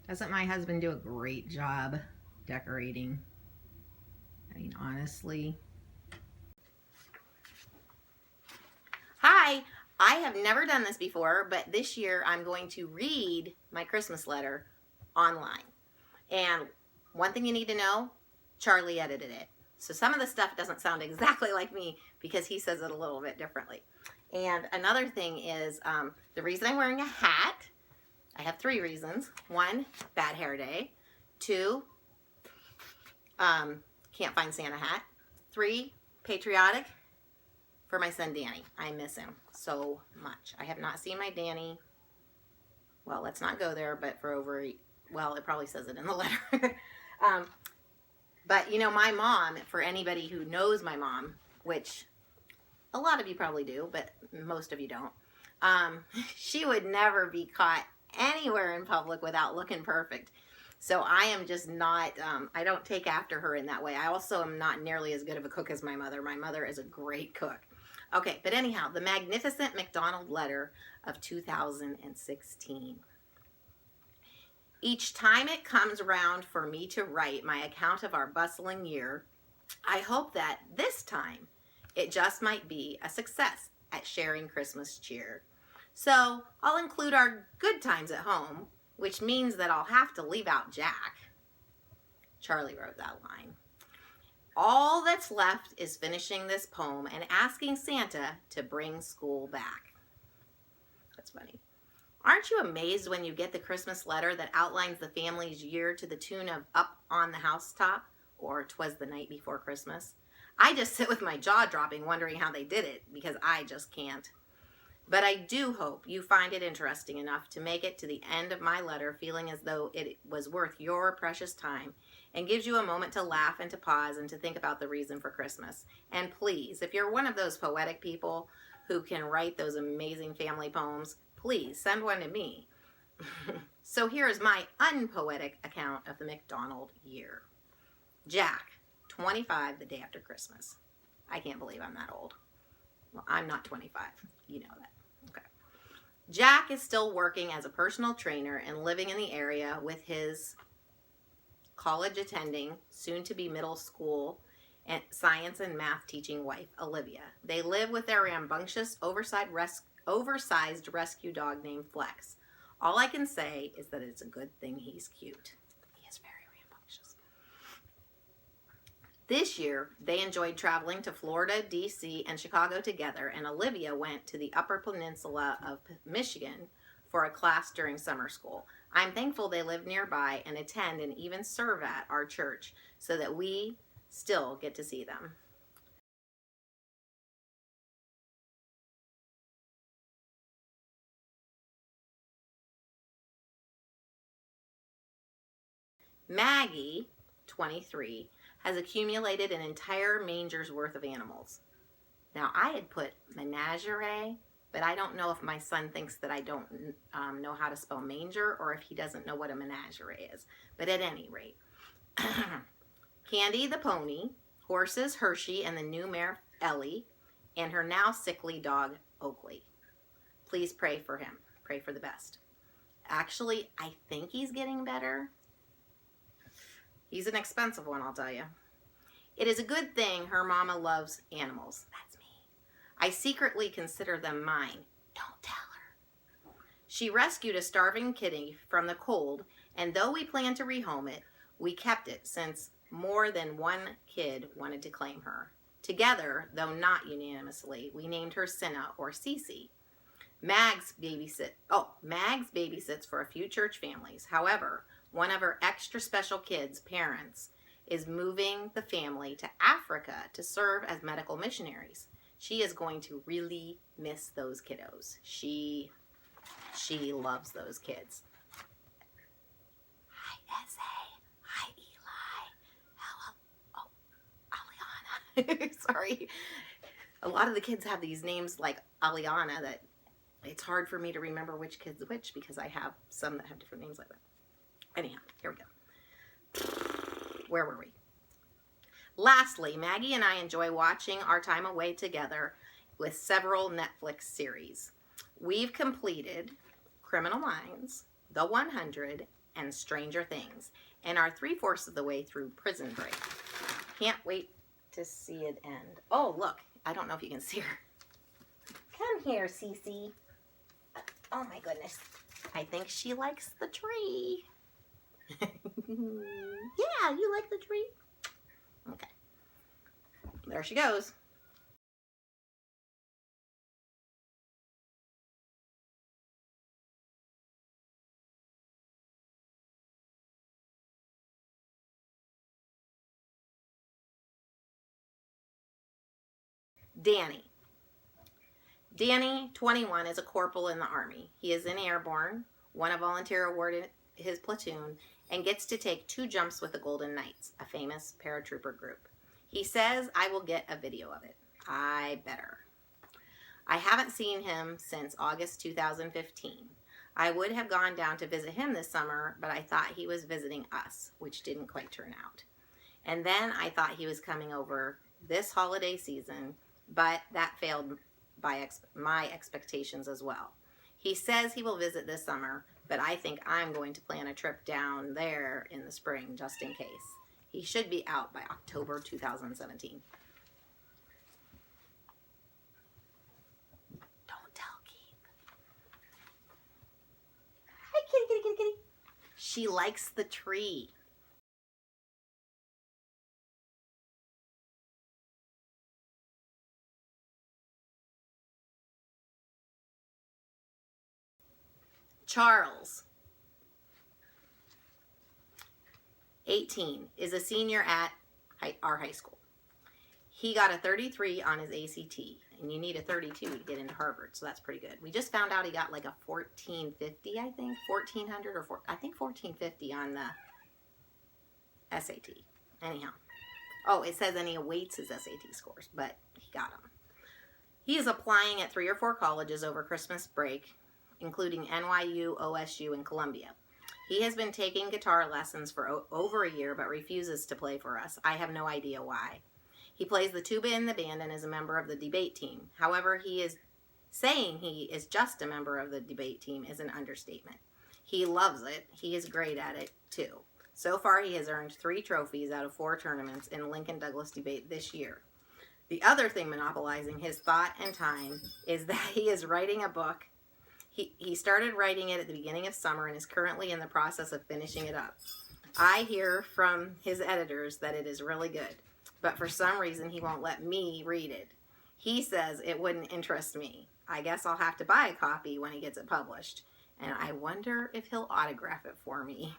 Doesn't my husband do a great job decorating? I mean, honestly. Hi, I have never done this before, but this year I'm going to read my Christmas letter online. And one thing you need to know, Charlie edited it. So some of the stuff doesn't sound exactly like me because he says it a little bit differently. And another thing is the reason I'm wearing a hat, I have 3 reasons. 1, bad hair day. 2, can't find Santa hat. 3, patriotic for my son Danny. I miss him so much. I have not seen my Danny, well, let's not go there, but for over, well, it probably says it in the letter. But you know, my mom, for anybody who knows my mom, which a lot of you probably do, but most of you don't, she would never be caught anywhere in public without looking perfect. So I am just not, I don't take after her in that way. I also am not nearly as good of a cook as my mother. My mother is a great cook. Okay, but anyhow, the magnificent McDonald letter of 2016. Each time it comes around for me to write my account of our bustling year, I hope that this time it just might be a success at sharing Christmas cheer. So I'll include our good times at home, which means that I'll have to leave out Jack. Charlie wrote that line. All that's left is finishing this poem and asking Santa to bring school back. That's funny. Aren't you amazed when you get the Christmas letter that outlines the family's year to the tune of Up on the Housetop or 'Twas the Night Before Christmas? I just sit with my jaw dropping wondering how they did it because I just can't. But I do hope you find it interesting enough to make it to the end of my letter feeling as though it was worth your precious time and gives you a moment to laugh and to pause and to think about the reason for Christmas. And please, if you're one of those poetic people who can write those amazing family poems, please send one to me. So here is my unpoetic account of the McDonald year. Jack, 25 the day after Christmas. I can't believe I'm that old. Well, I'm not 25. You know that. Okay. Jack is still working as a personal trainer and living in the area with his college attending, soon to be middle school and science and math teaching wife, Olivia. They live with their rambunctious, oversized rescue dog named Flex. All I can say is that it's a good thing he's cute. He is very rambunctious. This year, they enjoyed traveling to Florida, D.C., and Chicago together, and Olivia went to the Upper Peninsula of Michigan for a class during summer school. I'm thankful they live nearby and attend and even serve at our church so that we still get to see them. Maggie, 23, has accumulated an entire manger's worth of animals. Now, I had put menagerie, but I don't know if my son thinks that I don't know how to spell manger or if he doesn't know what a menagerie is. But at any rate, Candy the pony, horses Hershey and the new mare Ellie, and her now sickly dog Oakley. Please pray for him. Pray for the best. Actually, I think he's getting better. He's an expensive one, I'll tell you. It is a good thing her mama loves animals. That's me. I secretly consider them mine. Don't tell her. She rescued a starving kitty from the cold, and though we planned to rehome it, we kept it since more than one kid wanted to claim her. Together, though not unanimously, we named her Cinna or Cece. Mags babysits for a few church families. However, one of her extra special kids' parents is moving the family to Africa to serve as medical missionaries. She is going to really miss those kiddos. She loves those kids. Hi, Essay. Hi, Eli. Hello. Oh, Aliana. Sorry. A lot of the kids have these names like Aliana that it's hard for me to remember which kid's which because I have some that have different names like that. Anyhow, here we go. Where were we? Lastly, Maggie and I enjoy watching our time away together with several Netflix series. We've completed Criminal Minds, The 100, and Stranger Things, and are 3/4 of the way through Prison Break. Can't wait to see it end. Oh, look. I don't know if you can see her. Come here, Cece. Oh, my goodness. I think she likes the tree. Yeah, you like the tree? Okay. There she goes. Danny. Danny, 21, is a corporal in the Army. He is in Airborne, won a volunteer award in his platoon, and gets to take 2 jumps with the Golden Knights, a famous paratrooper group. He says I will get a video of it. I better. I haven't seen him since August 2015. I would have gone down to visit him this summer, but I thought he was visiting us, which didn't quite turn out. And then I thought he was coming over this holiday season, but that failed by my expectations as well. He says he will visit this summer, but I think I'm going to plan a trip down there in the spring just in case. He should be out by October 2017. Don't tell Keith. Hi, kitty, kitty, kitty, kitty. She likes the tree. Charles, 18, is a senior at our high school. He got a 33 on his ACT, and you need a 32 to get into Harvard, so that's pretty good. We just found out he got like a 1450, I think, 1400 or I think 1450 on the SAT. Anyhow. Oh, it says then he awaits his SAT scores, but he got them. He is applying at 3 or 4 colleges over Christmas break, including NYU, OSU, and Columbia. He has been taking guitar lessons for over a year, but refuses to play for us. I have no idea why. He plays the tuba in the band and is a member of the debate team. However, saying he is just a member of the debate team is an understatement. He loves it. He is great at it, too. So far, he has earned 3 trophies out of 4 tournaments in Lincoln Douglas debate this year. The other thing monopolizing his thought and time is that he is writing a book. He started writing it at the beginning of summer and is currently in the process of finishing it up. I hear from his editors that it is really good, but for some reason he won't let me read it. He says it wouldn't interest me. I guess I'll have to buy a copy when he gets it published, and I wonder if he'll autograph it for me.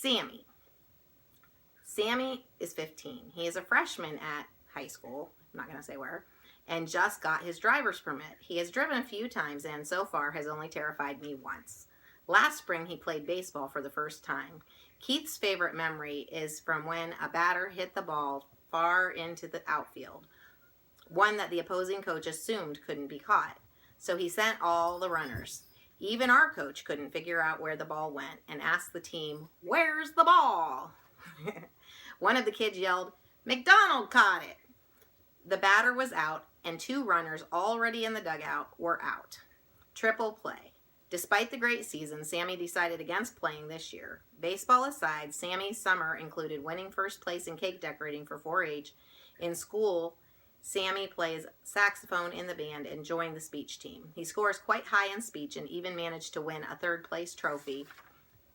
Sammy. Sammy is 15. He is a freshman at high school, I'm not going to say where, and just got his driver's permit. He has driven a few times and so far has only terrified me once. Last spring he played baseball for the first time. Keith's favorite memory is from when a batter hit the ball far into the outfield, one that the opposing coach assumed couldn't be caught. So he sent all the runners. Even our coach couldn't figure out where the ball went and asked the team, "Where's the ball?" One of the kids yelled, "McDonald caught it." The batter was out and 2 runners already in the dugout were out. Triple play. Despite the great season, Sammy decided against playing this year. Baseball aside, Sammy's summer included winning first place in cake decorating for 4-H. In school, Sammy plays saxophone in the band and joined the speech team. He scores quite high in speech and even managed to win a 3rd place trophy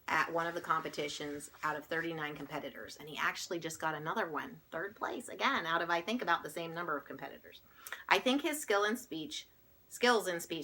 at one of the competitions out of 39 competitors. And he actually just got another one, 3rd place, again, out of, I think, about the same number of competitors. I think his skills in speech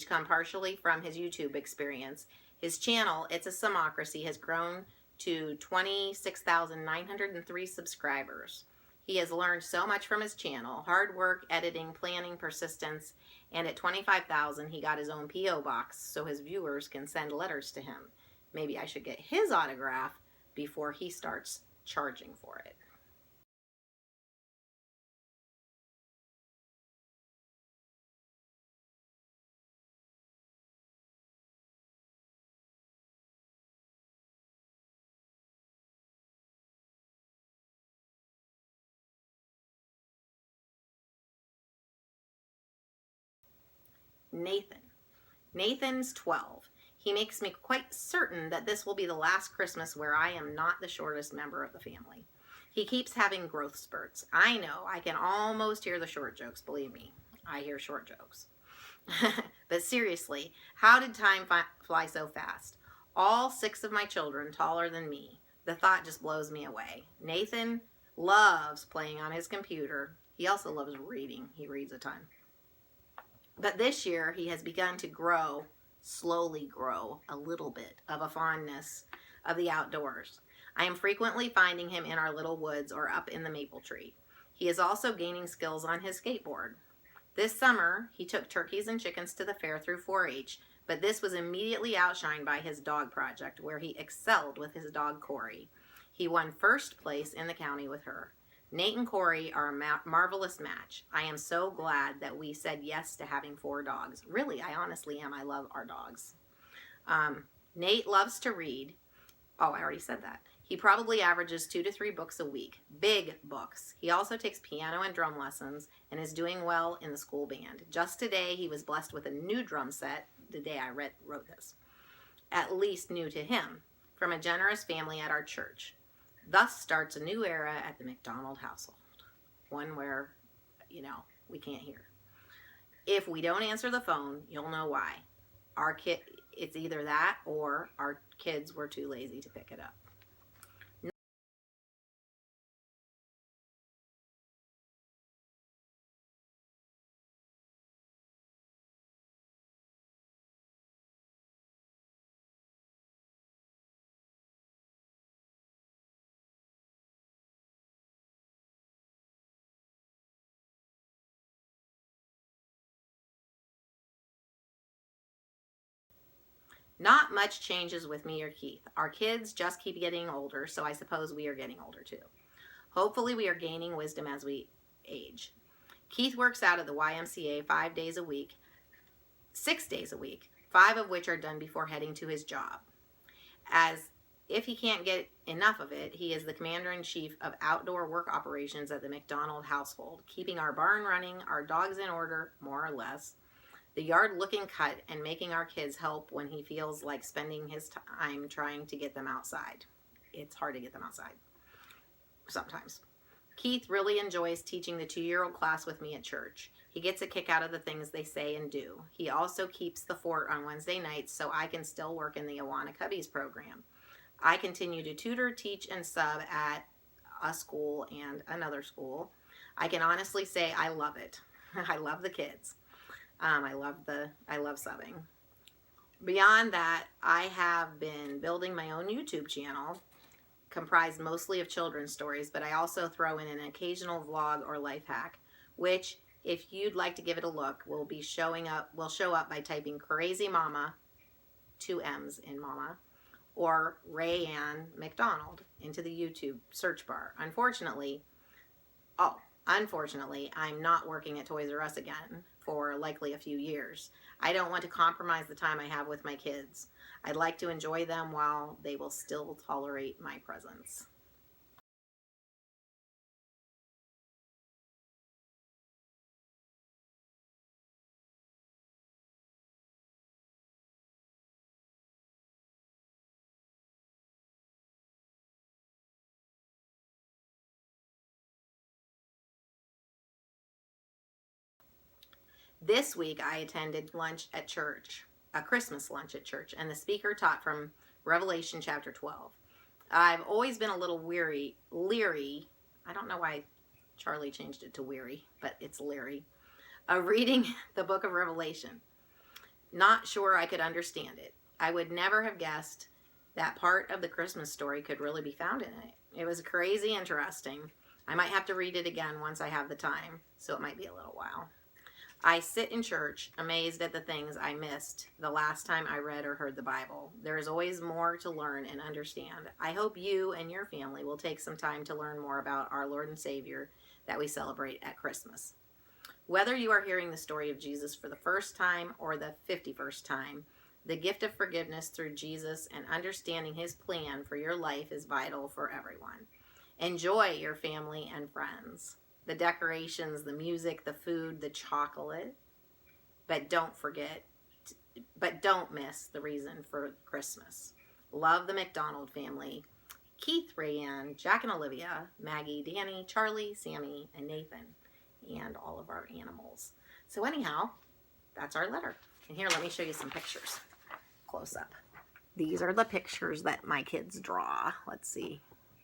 come partially from his YouTube experience. His channel, It's a Samocracy, has grown to 26,903 subscribers. He has learned so much from his channel: hard work, editing, planning, persistence, and at 25,000 he got his own P.O. box so his viewers can send letters to him. Maybe I should get his autograph before he starts charging for it. Nathan. Nathan's 12. He makes me quite certain that this will be the last Christmas where I am not the shortest member of the family. He keeps having growth spurts. I know, I can almost hear the short jokes, believe me. I hear short jokes. But seriously, how did time fly so fast? All 6 of my children taller than me. The thought just blows me away. Nathan loves playing on his computer. He also loves reading. He reads a ton. But this year, he has begun to slowly grow a little bit of a fondness of the outdoors. I am frequently finding him in our little woods or up in the maple tree. He is also gaining skills on his skateboard. This summer, he took turkeys and chickens to the fair through 4-H, but this was immediately outshined by his dog project, where he excelled with his dog Corey. He won first place in the county with her. Nate and Corey are a marvelous match. I am so glad that we said yes to having 4 dogs. Really, I honestly am. I love our dogs. Nate loves to read. Oh, I already said that. He probably averages 2 to 3 books a week. Big books. He also takes piano and drum lessons and is doing well in the school band. Just today, he was blessed with a new drum set, the day I wrote this, at least new to him, from a generous family at our church. Thus starts a new era at the McDonald household, one where, we can't hear. If we don't answer the phone, you'll know why. It's either that or our kids were too lazy to pick it up. Not much changes with me or Keith. Our kids just keep getting older, so I suppose we are getting older too. Hopefully we are gaining wisdom as we age. Keith works out at the YMCA 5 days a week, 6 days a week, 5 of which are done before heading to his job. As if he can't get enough of it, he is the commander-in-chief of outdoor work operations at the McDonald household, keeping our barn running, our dogs in order, more or less, the yard looking cut, and making our kids help when he feels like spending his time trying to get them outside. It's hard to get them outside sometimes. Keith really enjoys teaching the 2-year-old class with me at church. He gets a kick out of the things they say and do. He also keeps the fort on Wednesday nights so I can still work in the Awana Cubbies program. I continue to tutor, teach, and sub at a school and another school. I can honestly say I love it. I love the kids. I love subbing. Beyond that, I have been building my own YouTube channel, comprised mostly of children's stories, but I also throw in an occasional vlog or life hack, which, if you'd like to give it a look, will show up by typing Crazy Mama, 2 M's in Mama, or Ray Ann McDonald into the YouTube search bar. Unfortunately, I'm not working at Toys R Us again for likely a few years. I don't want to compromise the time I have with my kids. I'd like to enjoy them while they will still tolerate my presence. This week I attended lunch at church, a Christmas lunch at church, and the speaker taught from Revelation chapter 12. I've always been a little leery. I don't know why Charlie changed it to weary, but it's leery, of reading the book of Revelation. Not sure I could understand it. I would never have guessed that part of the Christmas story could really be found in it. It was crazy interesting. I might have to read it again once I have the time, so it might be a little while. I sit in church, amazed at the things I missed the last time I read or heard the Bible. There is always more to learn and understand. I hope you and your family will take some time to learn more about our Lord and Savior that we celebrate at Christmas. Whether you are hearing the story of Jesus for the first time or the 51st time, the gift of forgiveness through Jesus and understanding his plan for your life is vital for everyone. Enjoy your family and friends. The decorations, the music, the food, the chocolate. but don't miss the reason for Christmas. Love the McDonald family. Keith, Rayanne, Jack and Olivia, Maggie, Danny, Charlie, Sammy, and Nathan, and all of our animals. So anyhow, that's our letter. And here, let me show you some pictures. Close up. These are the pictures that my kids draw. Let's see.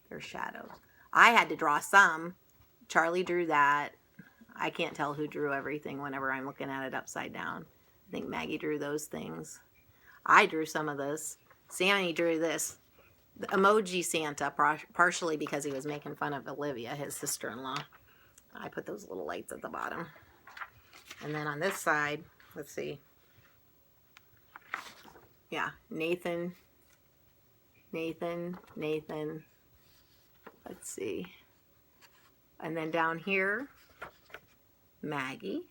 They're shadows. I had to draw some. Charlie drew that. I can't tell who drew everything whenever I'm looking at it upside down. I think Maggie drew those things. I drew some of this. Sammy drew this. The emoji Santa, partially because he was making fun of Olivia, his sister-in-law. I put those little lights at the bottom. And then on this side, let's see. Yeah, Nathan. Let's see. And then down here, Maggie,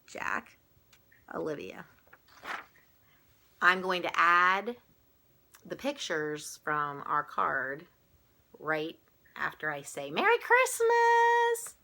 Jack, Olivia. I'm going to add the pictures from our card right after I say Merry Christmas.